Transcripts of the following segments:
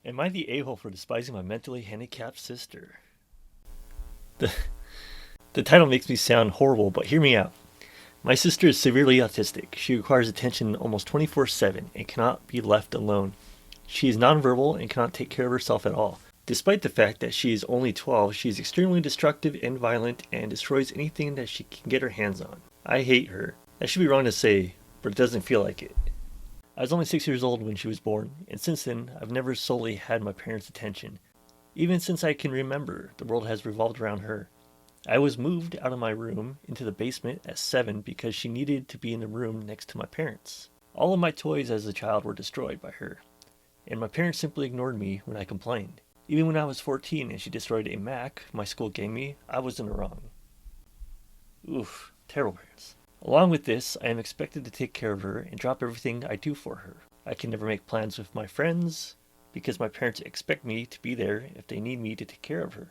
Am I the a-hole for despising my mentally handicapped sister? The, the title makes me sound horrible, but hear me out. My sister is severely autistic. She requires attention almost 24/7 and cannot be left alone. She is nonverbal and cannot take care of herself at all. Despite the fact that she is only 12, she is extremely destructive and violent and destroys anything that she can get her hands on. I hate her. That should be wrong to say, but it doesn't feel like it. I was only 6 years old when she was born, and since then, I've never solely had my parents' attention. Even since I can remember, the world has revolved around her. I was moved out of my room into the basement at 7 because she needed to be in the room next to my parents. All of my toys as a child were destroyed by her, and my parents simply ignored me when I complained. Even when I was 14 and she destroyed a Mac my school gave me, I was in the wrong. Oof, terrible parents. Along with this, I am expected to take care of her and drop everything I do for her. I can never make plans with my friends because my parents expect me to be there if they need me to take care of her.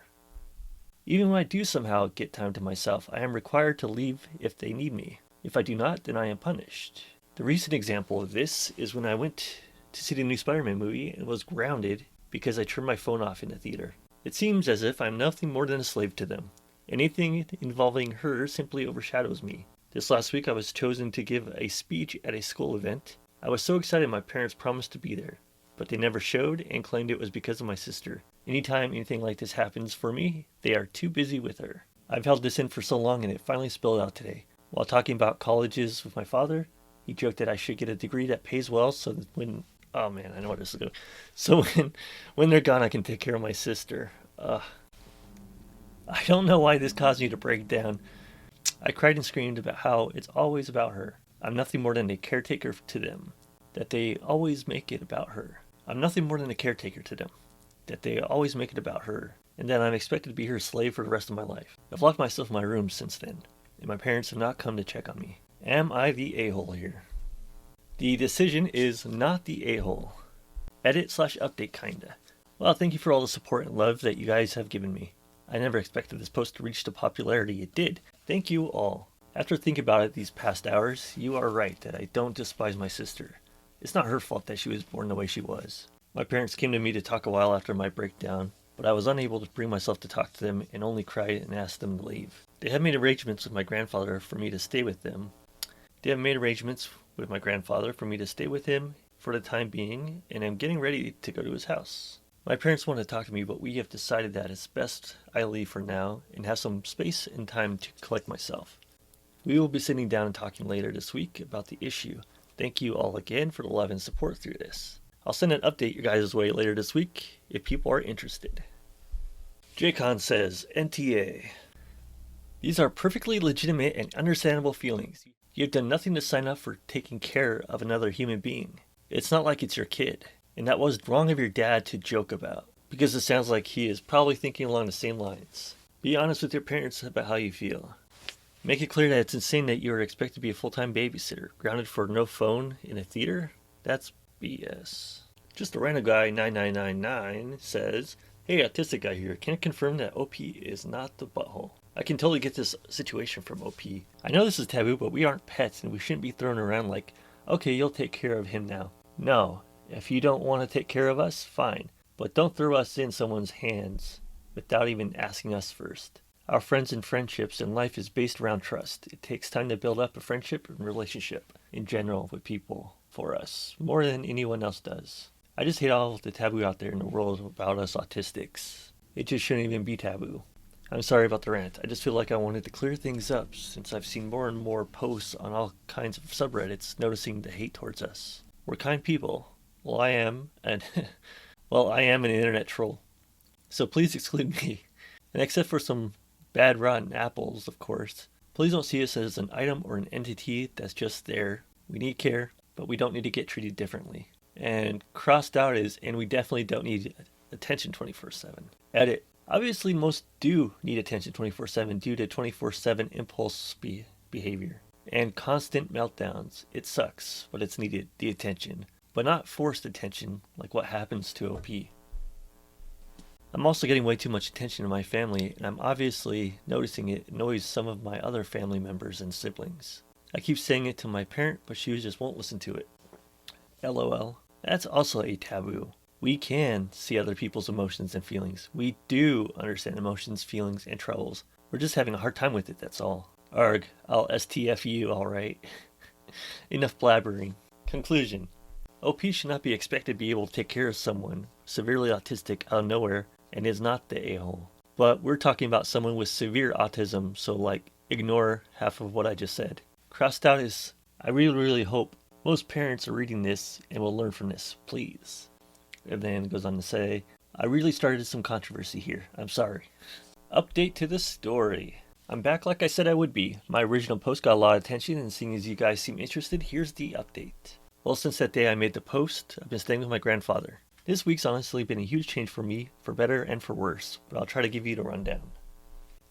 Even when I do somehow get time to myself, I am required to leave if they need me. If I do not, then I am punished. The recent example of this is when I went to see the new Spider-Man movie and was grounded because I turned my phone off in the theater. It seems as if I'm nothing more than a slave to them. Anything involving her simply overshadows me. This last week I was chosen to give a speech at a school event. I was so excited my parents promised to be there, but they never showed and claimed it was because of my sister. Anytime anything like this happens for me, they are too busy with her. I've held this in for so long and it finally spilled out today. While talking about colleges with my father, he joked that I should get a degree that pays well so that when oh man, I know what this is going. So when they're gone, I can take care of my sister. I don't know why this caused me to break down. I cried and screamed about how it's always about her. I'm nothing more than a caretaker to them. That they always make it about her. I'm nothing more than a caretaker to them. That they always make it about her. And that I'm expected to be her slave for the rest of my life. I've locked myself in my room since then, and my parents have not come to check on me. Am I the a-hole here? The decision is not the a-hole. Edit/update kinda. Well, thank you for all the support and love that you guys have given me. I never expected this post to reach the popularity it did. Thank you all. After thinking about it these past hours, you are right that I don't despise my sister. It's not her fault that she was born the way she was. My parents came to me to talk a while after my breakdown, but I was unable to bring myself to talk to them and only cried and asked them to leave. They have made arrangements with my grandfather for me to stay with them. For the time being, and I'm getting ready to go to his house. My parents want to talk to me, but we have decided that it's best I leave for now and have some space and time to collect myself. We will be sitting down and talking later this week about the issue. Thank you all again for the love and support through this. I'll send an update your guys' way later this week if people are interested. Jcon says, NTA. These are perfectly legitimate and understandable feelings. You've done nothing to sign up for taking care of another human being. It's not like it's your kid. And that was wrong of your dad to joke about, because it sounds like he is probably thinking along the same lines. Be honest with your parents about how you feel. Make it clear that it's insane that you are expected to be a full-time babysitter, grounded for no phone in a theater? That's BS. Just a random guy 9999 says, Hey, autistic guy here, can I confirm that OP is not the butthole? I can totally get this situation from OP. I know this is taboo, but we aren't pets and we shouldn't be thrown around like, okay, you'll take care of him now. No. If you don't want to take care of us, fine. But don't throw us in someone's hands without even asking us first. Our friends and friendships and life is based around trust. It takes time to build up a friendship and relationship in general with people for us, more than anyone else does. I just hate all of the taboo out there in the world about us autistics. It just shouldn't even be taboo. I'm sorry about the rant. I just feel like I wanted to clear things up since I've seen more and more posts on all kinds of subreddits noticing the hate towards us. We're kind people. Well, I am an internet troll. So please exclude me. And except for some bad rotten apples, of course, please don't see us as an item or an entity that's just there. We need care, but we don't need to get treated differently. And crossed out is, and we definitely don't need attention 24/7. Edit. Obviously, most do need attention 24/7 due to 24/7 impulse behavior and constant meltdowns. It sucks, but it's needed, the attention. But not forced attention like what happens to OP. I'm also getting way too much attention in my family, and I'm obviously noticing it annoys some of my other family members and siblings. I keep saying it to my parent, but she just won't listen to it. LOL. That's also a taboo. We can see other people's emotions and feelings. We do understand emotions, feelings, and troubles. We're just having a hard time with it, that's all. Arg, I'll STF you, alright. Enough blabbering. Conclusion. OP should not be expected to be able to take care of someone severely autistic out of nowhere and is not the a-hole. But we're talking about someone with severe autism, so like, ignore half of what I just said. Crossed out is, I really hope most parents are reading this and will learn from this, please. And then it goes on to say, I really started some controversy here. I'm sorry. Update to the story. I'm back like I said I would be. My original post got a lot of attention, and seeing as you guys seem interested, here's the update. Well, since that day I made the post, I've been staying with my grandfather. This week's honestly been a huge change for me, for better and for worse, but I'll try to give you the rundown.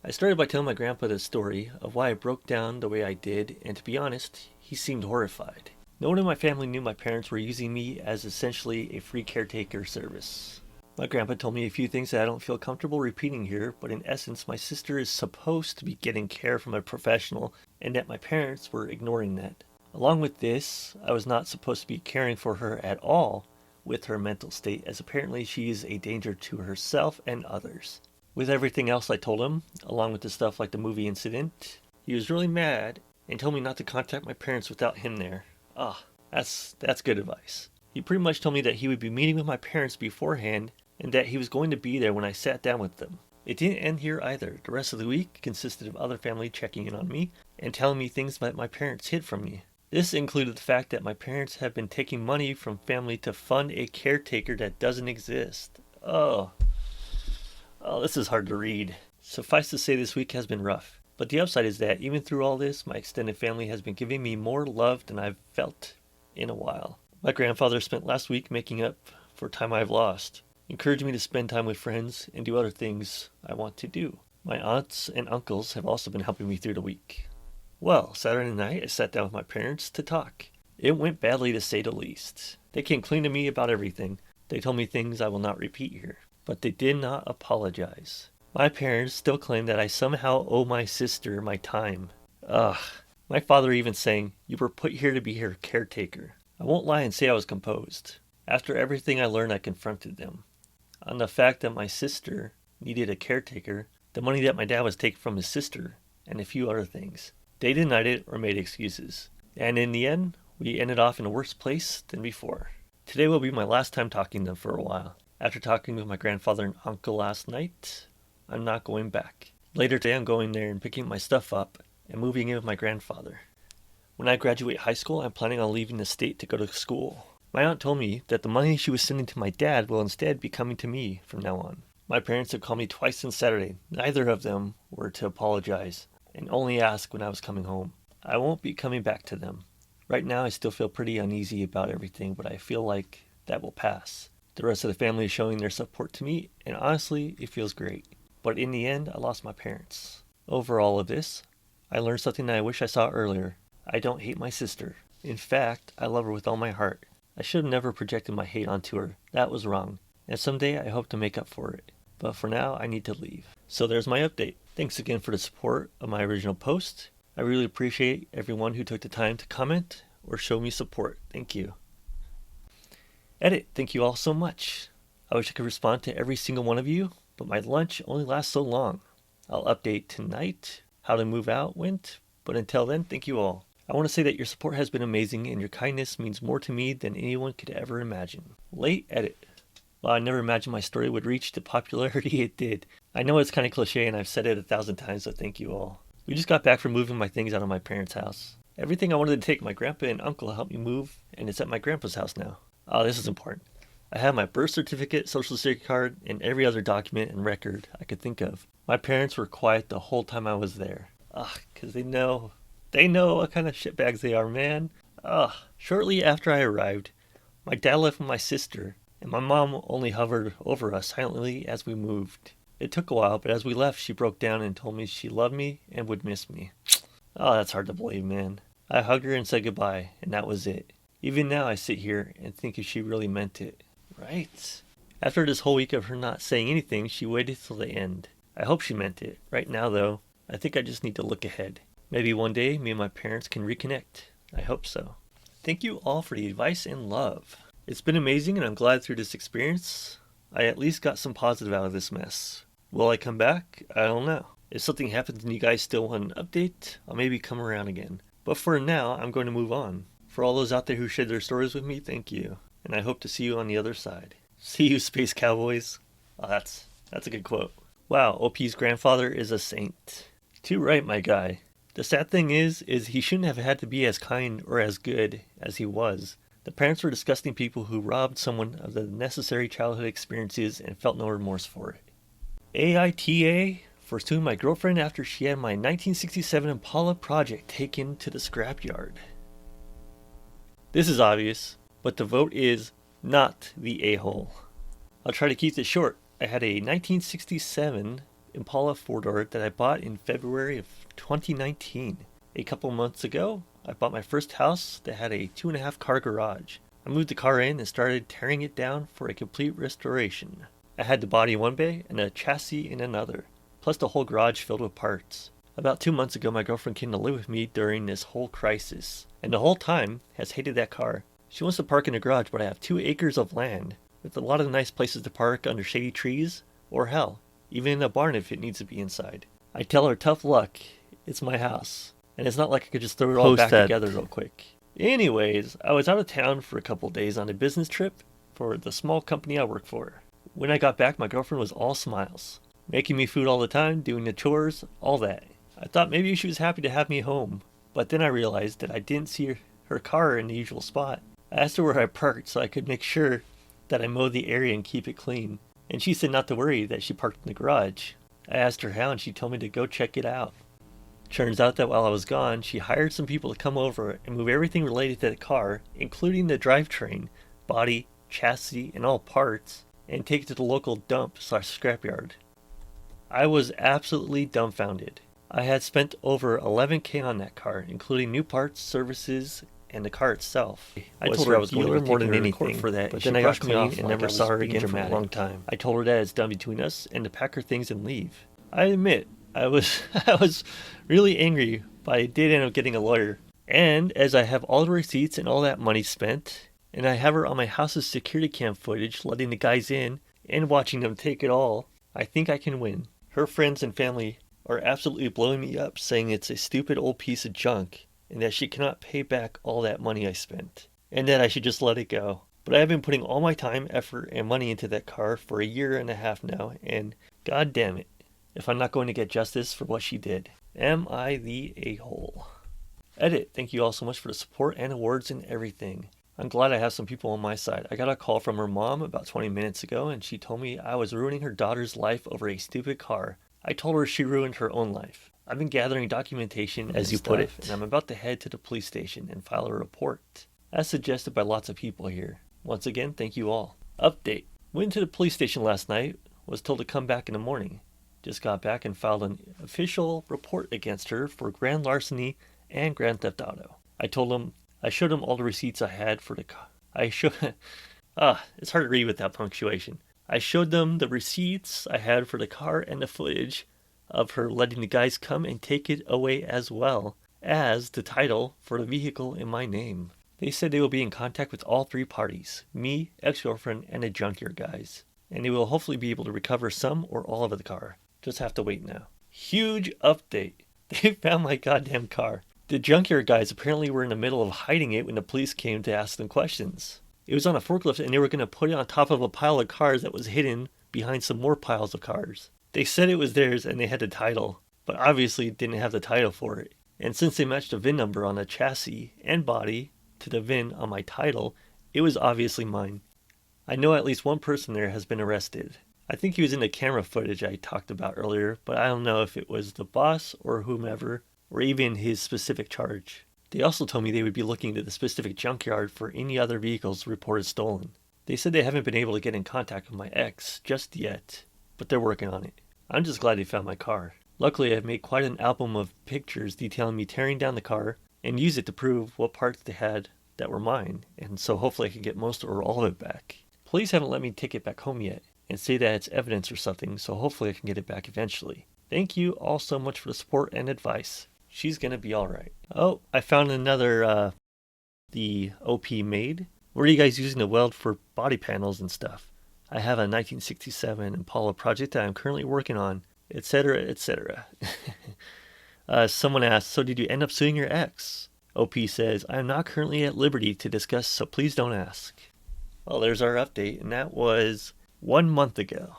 I started by telling my grandpa the story of why I broke down the way I did, and to be honest, he seemed horrified. No one in my family knew my parents were using me as essentially a free caretaker service. My grandpa told me a few things that I don't feel comfortable repeating here, but in essence, my sister is supposed to be getting care from a professional, and that my parents were ignoring that. Along with this, I was not supposed to be caring for her at all with her mental state, as apparently she is a danger to herself and others. With everything else I told him, along with the stuff like the movie incident, he was really mad and told me not to contact my parents without him there. That's good advice. He pretty much told me that he would be meeting with my parents beforehand and that he was going to be there when I sat down with them. It didn't end here either. The rest of the week consisted of other family checking in on me and telling me things that my parents hid from me. This included the fact that my parents have been taking money from family to fund a caretaker that doesn't exist. Oh, this is hard to read. Suffice to say, this week has been rough. But the upside is that even through all this, my extended family has been giving me more love than I've felt in a while. My grandfather spent last week making up for time I've lost, encouraging me to spend time with friends and do other things I want to do. My aunts and uncles have also been helping me through the week. Well, Saturday night I sat down with my parents to talk. It went badly to say the least. They came clean to me about everything. They told me things I will not repeat here, but they did not apologize. My parents still claim that I somehow owe my sister my time. My father even saying, you were put here to be her caretaker. I won't lie and say I was composed. After everything I learned, I confronted them on the fact that my sister needed a caretaker, the money that my dad was taking from his sister, and a few other things. They denied it or made excuses. And in the end, we ended off in a worse place than before. Today will be my last time talking to them for a while. After talking with my grandfather and uncle last night, I'm not going back. Later today, I'm going there and picking my stuff up and moving in with my grandfather. When I graduate high school, I'm planning on leaving the state to go to school. My aunt told me that the money she was sending to my dad will instead be coming to me from now on. My parents have called me twice since Saturday. Neither of them were to apologize and only ask when I was coming home. I won't be coming back to them. Right now, I still feel pretty uneasy about everything, but I feel like that will pass. The rest of the family is showing their support to me, and honestly, it feels great. But in the end, I lost my parents. Over all of this, I learned something that I wish I saw earlier. I don't hate my sister. In fact, I love her with all my heart. I should have never projected my hate onto her. That was wrong. And someday I hope to make up for it. But for now, I need to leave. So there's my update. Thanks again for the support of my original post. I really appreciate everyone who took the time to comment or show me support. Thank you. Edit. Thank you all so much. I wish I could respond to every single one of you, but my lunch only lasts so long. I'll update tonight how the move out went, but until then, thank you all. I want to say that your support has been amazing and your kindness means more to me than anyone could ever imagine. Late edit. Well, I never imagined my story would reach the popularity it did. I know it's kind of cliche and I've said it 1,000 times, so thank you all. We just got back from moving my things out of my parents' house. Everything I wanted to take, my grandpa and uncle helped me move, and it's at my grandpa's house now. Oh, this is important. I have my birth certificate, social security card, and every other document and record I could think of. My parents were quiet the whole time I was there. Because they know what kind of shitbags they are, man. Shortly after I arrived, my dad left with my sister, and my mom only hovered over us silently as we moved. It took a while, but as we left, she broke down and told me she loved me and would miss me. That's hard to believe, man. I hugged her and said goodbye, and that was it. Even now, I sit here and think if she really meant it. Right? After this whole week of her not saying anything, she waited till the end. I hope she meant it. Right now, though, I think I just need to look ahead. Maybe one day, me and my parents can reconnect. I hope so. Thank you all for the advice and love. It's been amazing, and I'm glad through this experience, I at least got some positive out of this mess. Will I come back? I don't know. If something happens and you guys still want an update, I'll maybe come around again. But for now, I'm going to move on. For all those out there who shared their stories with me, thank you. And I hope to see you on the other side. See you, Space Cowboys. Oh, that's a good quote. Wow, OP's grandfather is a saint. Too right, my guy. The sad thing is he shouldn't have had to be as kind or as good as he was. The parents were disgusting people who robbed someone of the necessary childhood experiences and felt no remorse for it. AITA for suing my girlfriend after she had my 1967 Impala project taken to the scrapyard. This is obvious, but the vote is not the a-hole. I'll try to keep it short. I had a 1967 Impala 4-door that I bought in February of 2019. A couple months ago, I bought my first house that had a 2.5 car garage. I moved the car in and started tearing it down for a complete restoration. I had the body in one bay and a chassis in another, plus the whole garage filled with parts. About 2 months ago, my girlfriend came to live with me during this whole crisis, and the whole time has hated that car. She wants to park in the garage, but I have 2 acres of land, with a lot of nice places to park under shady trees, or hell, even in a barn if it needs to be inside. I tell her tough luck, it's my house, and it's not like I could just throw it all back together real quick. Anyways, I was out of town for a couple days on a business trip for the small company I work for. When I got back, my girlfriend was all smiles, making me food all the time, doing the chores, all that. I thought maybe she was happy to have me home, but then I realized that I didn't see her car in the usual spot. I asked her where I parked so I could make sure that I mowed the area and keep it clean, and she said not to worry, that she parked in the garage. I asked her how, and she told me to go check it out. Turns out that while I was gone, she hired some people to come over and move everything related to the car, including the drivetrain, body, chassis, and all parts, and take it to the local dump/scrapyard. I was absolutely dumbfounded. I had spent over $11,000 on that car, including new parts, services, and the car itself. I told her I was going to more than anything for that, but then I got me off and never saw her again for a long time. I told her that it's done between us and to pack her things and leave. I admit, I was really angry, but I did end up getting a lawyer. And as I have all the receipts and all that money spent, and I have her on my house's security cam footage letting the guys in and watching them take it all, I think I can win. Her friends and family are absolutely blowing me up, saying it's a stupid old piece of junk and that she cannot pay back all that money I spent, and that I should just let it go. But I have been putting all my time, effort, and money into that car for 1.5 years now, and god damn it, if I'm not going to get justice for what she did. Am I the a-hole? Edit, thank you all so much for the support and awards and everything. I'm glad I have some people on my side. I got a call from her mom about 20 minutes ago, and she told me I was ruining her daughter's life over a stupid car. I told her she ruined her own life. I've been gathering documentation, as you put it, and I'm about to head to the police station and file a report, as suggested by lots of people here. Once again, thank you all. Update. Went to the police station last night, was told to come back in the morning. Just got back and filed an official report against her for grand larceny and grand theft auto. I showed them all the receipts I had for the car. It's hard to read without punctuation. I showed them the receipts I had for the car and the footage of her letting the guys come and take it away, as well as the title for the vehicle in my name. They said they will be in contact with all 3 parties, me, ex-girlfriend, and the junkyard guys, and they will hopefully be able to recover some or all of the car. Just have to wait now. Huge update. They found my goddamn car. The junkyard guys apparently were in the middle of hiding it when the police came to ask them questions. It was on a forklift, and they were going to put it on top of a pile of cars that was hidden behind some more piles of cars. They said it was theirs and they had the title, but obviously didn't have the title for it. And since they matched the VIN number on the chassis and body to the VIN on my title, it was obviously mine. I know at least one person there has been arrested. I think he was in the camera footage I talked about earlier, but I don't know if it was the boss or whomever, or even his specific charge. They also told me they would be looking into the specific junkyard for any other vehicles reported stolen. They said they haven't been able to get in contact with my ex just yet, but they're working on it. I'm just glad they found my car. Luckily, I've made quite an album of pictures detailing me tearing down the car and use it to prove what parts they had that were mine, and so hopefully I can get most or all of it back. Police haven't let me take it back home yet and say that it's evidence or something, so hopefully I can get it back eventually. Thank you all so much for the support and advice. She's gonna be alright. Oh, I found another, the OP made. What are you guys using to weld for body panels and stuff? I have a 1967 Impala project that I'm currently working on, etc., etc. Someone asked, so did you end up suing your ex? OP says, I am not currently at liberty to discuss, so please don't ask. Well, there's our update, and that was 1 month ago.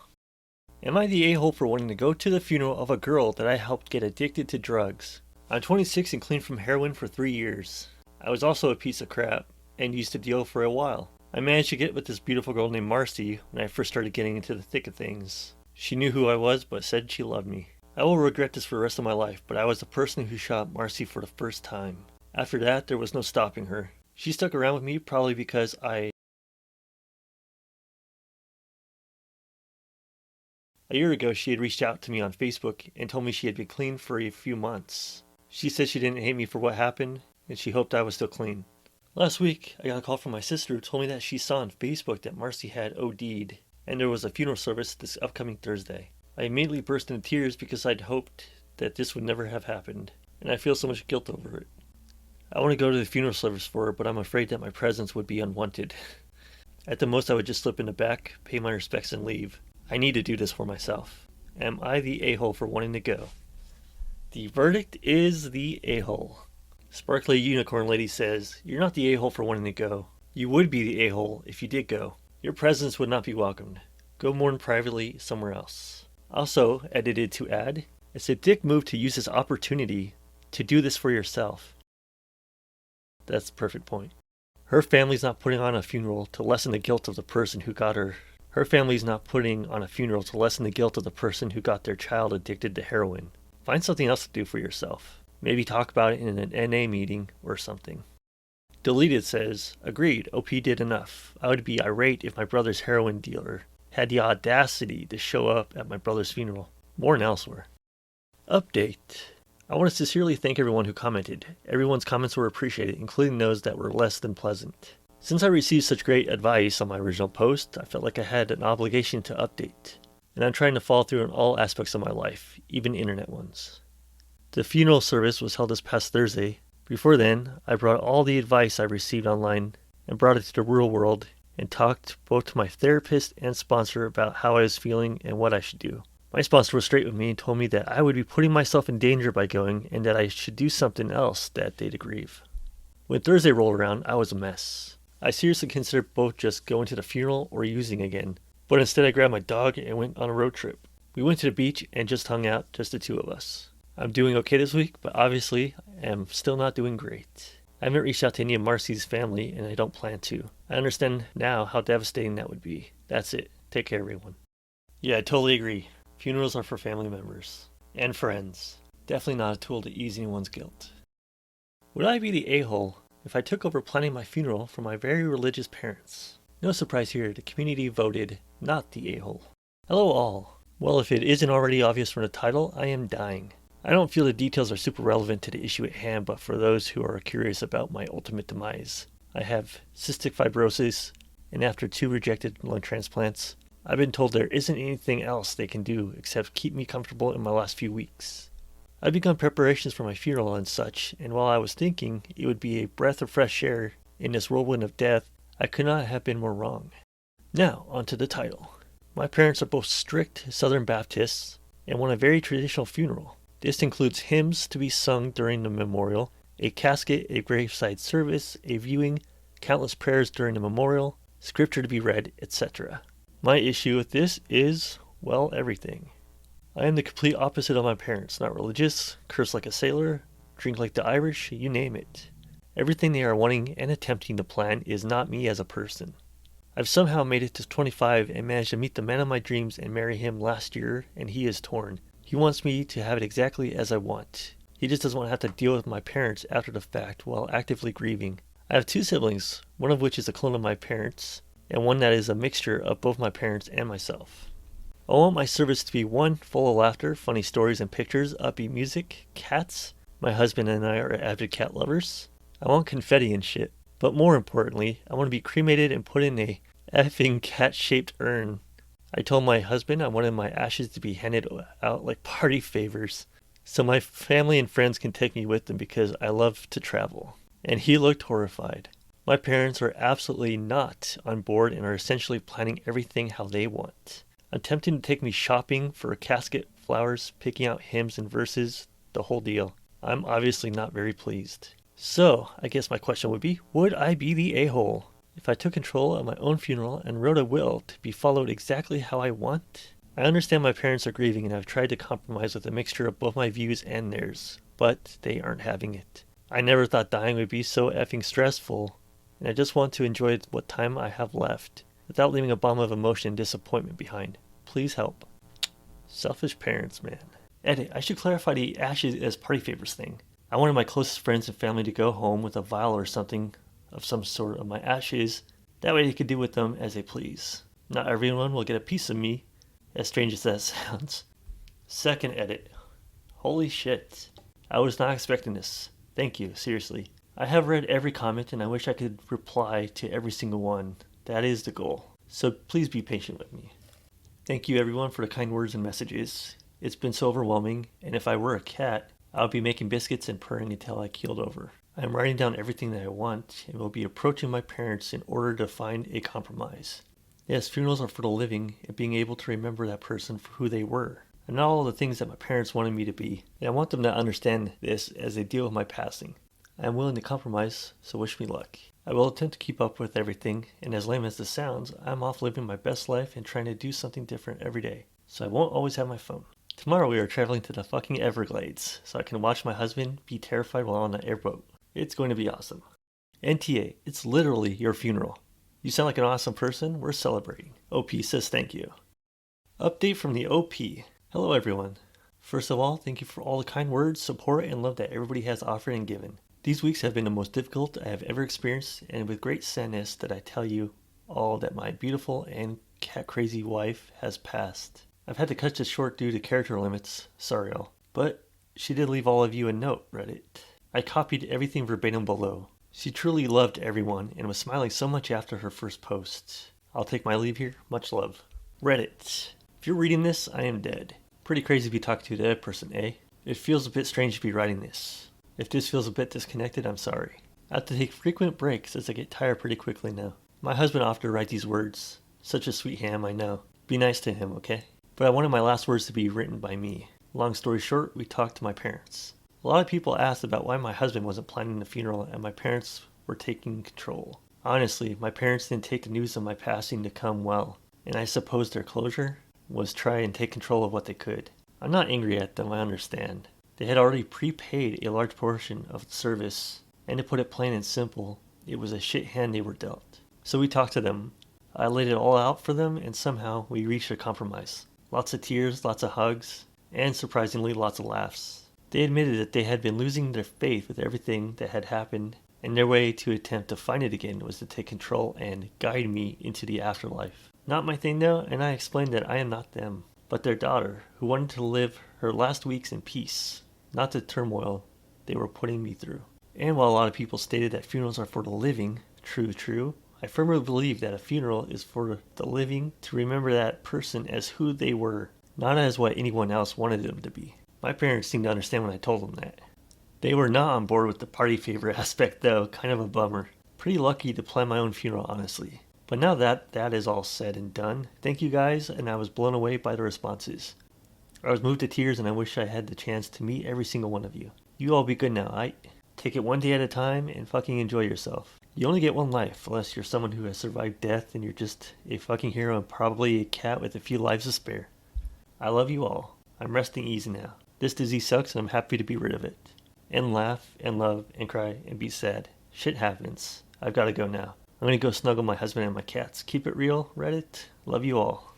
Am I the a-hole for wanting to go to the funeral of a girl that I helped get addicted to drugs? I'm 26 and clean from heroin for 3 years. I was also a piece of crap and used to deal for a while. I managed to get with this beautiful girl named Marcy when I first started getting into the thick of things. She knew who I was but said she loved me. I will regret this for the rest of my life, but I was the person who shot Marcy for the first time. After that, there was no stopping her. She stuck around with me probably because A year ago, she had reached out to me on Facebook and told me she had been clean for a few months. She said she didn't hate me for what happened, and she hoped I was still clean. Last week, I got a call from my sister who told me that she saw on Facebook that Marcy had OD'd, and there was a funeral service this upcoming Thursday. I immediately burst into tears because I'd hoped that this would never have happened, and I feel so much guilt over it. I want to go to the funeral service for her, but I'm afraid that my presence would be unwanted. At the most, I would just slip in the back, pay my respects, and leave. I need to do this for myself. Am I the a-hole for wanting to go? The verdict is the a-hole. Sparkly Unicorn Lady says, you're not the a-hole for wanting to go. You would be the a-hole if you did go. Your presence would not be welcomed. Go mourn privately somewhere else. Also, edited to add, it's a dick move to use this opportunity to do this for yourself. That's the perfect point. Her family's not putting on a funeral to lessen the guilt of the person who got her. Her family's not putting on a funeral to lessen the guilt of the person who got their child addicted to heroin. Find something else to do for yourself. Maybe talk about it in an NA meeting or something. Deleted says, agreed, OP did enough. I would be irate if my brother's heroin dealer had the audacity to show up at my brother's funeral, more than elsewhere. Update. I want to sincerely thank everyone who commented. Everyone's comments were appreciated, including those that were less than pleasant. Since I received such great advice on my original post, I felt like I had an obligation to update, and I'm trying to follow through on all aspects of my life, even internet ones. The funeral service was held this past Thursday. Before then, I brought all the advice I received online and brought it to the real world and talked both to my therapist and sponsor about how I was feeling and what I should do. My sponsor was straight with me and told me that I would be putting myself in danger by going and that I should do something else that day to grieve. When Thursday rolled around, I was a mess. I seriously considered both just going to the funeral or using again, but instead I grabbed my dog and went on a road trip. We went to the beach and just hung out, just the two of us. I'm doing okay this week, but obviously I am still not doing great. I haven't reached out to any of Marcy's family, and I don't plan to. I understand now how devastating that would be. That's it. Take care, everyone. Yeah, I totally agree. Funerals are for family members. And friends. Definitely not a tool to ease anyone's guilt. Would I be the a-hole if I took over planning my funeral for my very religious parents? No surprise here, the community voted not the a-hole. Hello all. Well, if it isn't already obvious from the title, I am dying. I don't feel the details are super relevant to the issue at hand, but for those who are curious about my ultimate demise, I have cystic fibrosis, and after 2 rejected lung transplants, I've been told there isn't anything else they can do except keep me comfortable in my last few weeks. I've begun preparations for my funeral and such, and while I was thinking it would be a breath of fresh air in this whirlwind of death, I could not have been more wrong. Now, onto the title. My parents are both strict Southern Baptists and want a very traditional funeral. This includes hymns to be sung during the memorial, a casket, a graveside service, a viewing, countless prayers during the memorial, scripture to be read, etc. My issue with this is, well, everything. I am the complete opposite of my parents, not religious, curse like a sailor, drink like the Irish, you name it. Everything they are wanting and attempting to plan is not me as a person. I've somehow made it to 25 and managed to meet the man of my dreams and marry him last year, and he is torn. He wants me to have it exactly as I want. He just doesn't want to have to deal with my parents after the fact while actively grieving. I have 2 siblings, one of which is a clone of my parents, and one that is a mixture of both my parents and myself. I want my service to be one full of laughter, funny stories and pictures, upbeat music, cats. My husband and I are avid cat lovers. I want confetti and shit. But more importantly, I want to be cremated and put in a effing cat-shaped urn. I told my husband I wanted my ashes to be handed out like party favors, so my family and friends can take me with them because I love to travel. And he looked horrified. My parents are absolutely not on board and are essentially planning everything how they want. Attempting to take me shopping for a casket, flowers, picking out hymns and verses, the whole deal. I'm obviously not very pleased. So, I guess my question would be, would I be the a-hole if I took control of my own funeral and wrote a will to be followed exactly how I want? I understand my parents are grieving and I've tried to compromise with a mixture of both my views and theirs, but they aren't having it. I never thought dying would be so effing stressful, and I just want to enjoy what time I have left, without leaving a bomb of emotion and disappointment behind. Please help. Selfish parents, man. Edit, I should clarify the ashes as party favors thing. I wanted my closest friends and family to go home with a vial or something of some sort of my ashes. That way they could do with them as they please. Not everyone will get a piece of me, as strange as that sounds. Second edit. Holy shit. I was not expecting this. Thank you, seriously. I have read every comment and I wish I could reply to every single one. That is the goal. So please be patient with me. Thank you everyone for the kind words and messages. It's been so overwhelming, and if I were a cat, I would be making biscuits and purring until I keeled over. I am writing down everything that I want and will be approaching my parents in order to find a compromise. Yes, funerals are for the living and being able to remember that person for who they were, and not all the things that my parents wanted me to be. And I want them to understand this as they deal with my passing. I am willing to compromise, so wish me luck. I will attempt to keep up with everything, and as lame as this sounds, I'm off living my best life and trying to do something different every day, so I won't always have my phone. Tomorrow we are traveling to the fucking Everglades, so I can watch my husband be terrified while on an airboat. It's going to be awesome. NTA, it's literally your funeral. You sound like an awesome person, we're celebrating. OP says thank you. Update from the OP. Hello everyone. First of all, thank you for all the kind words, support, and love that everybody has offered and given. These weeks have been the most difficult I have ever experienced, and with great sadness that I tell you all that my beautiful and cat-crazy wife has passed. I've had to cut this short due to character limits, sorry all. But she did leave all of you a note, Reddit. I copied everything verbatim below. She truly loved everyone and was smiling so much after her first post. I'll take my leave here, much love. Reddit. If you're reading this, I am dead. Pretty crazy to be talking to a dead person, eh? It feels a bit strange to be writing this. If this feels a bit disconnected, I'm sorry. I have to take frequent breaks as I get tired pretty quickly now. My husband often writes these words. Such a sweet ham, I know. Be nice to him, okay? But I wanted my last words to be written by me. Long story short, we talked to my parents. A lot of people asked about why my husband wasn't planning the funeral and my parents were taking control. Honestly, my parents didn't take the news of my passing to come well, and I suppose their closure was try and take control of what they could. I'm not angry at them, I understand. They had already prepaid a large portion of the service, and to put it plain and simple, it was a shit hand they were dealt. So we talked to them. I laid it all out for them, and somehow we reached a compromise. Lots of tears, lots of hugs, and surprisingly lots of laughs. They admitted that they had been losing their faith with everything that had happened, and their way to attempt to find it again was to take control and guide me into the afterlife. Not my thing though, and I explained that I am not them, but their daughter, who wanted to live her last weeks in peace, not the turmoil they were putting me through. And while a lot of people stated that funerals are for the living, true, I firmly believe that a funeral is for the living to remember that person as who they were, not as what anyone else wanted them to be. My parents seemed to understand when I told them that. They were not on board with the party favor aspect though, kind of a bummer. Pretty lucky to plan my own funeral, honestly. But now that is all said and done, thank you guys, and I was blown away by the responses. I was moved to tears and I wish I had the chance to meet every single one of you. You all be good now, aight? Take it one day at a time and fucking enjoy yourself. You only get one life, unless you're someone who has survived death and you're just a fucking hero and probably a cat with a few lives to spare. I love you all. I'm resting easy now. This disease sucks and I'm happy to be rid of it. And laugh, and love, and cry, and be sad. Shit happens. I've gotta go now. I'm gonna go snuggle my husband and my cats. Keep it real, Reddit. Love you all.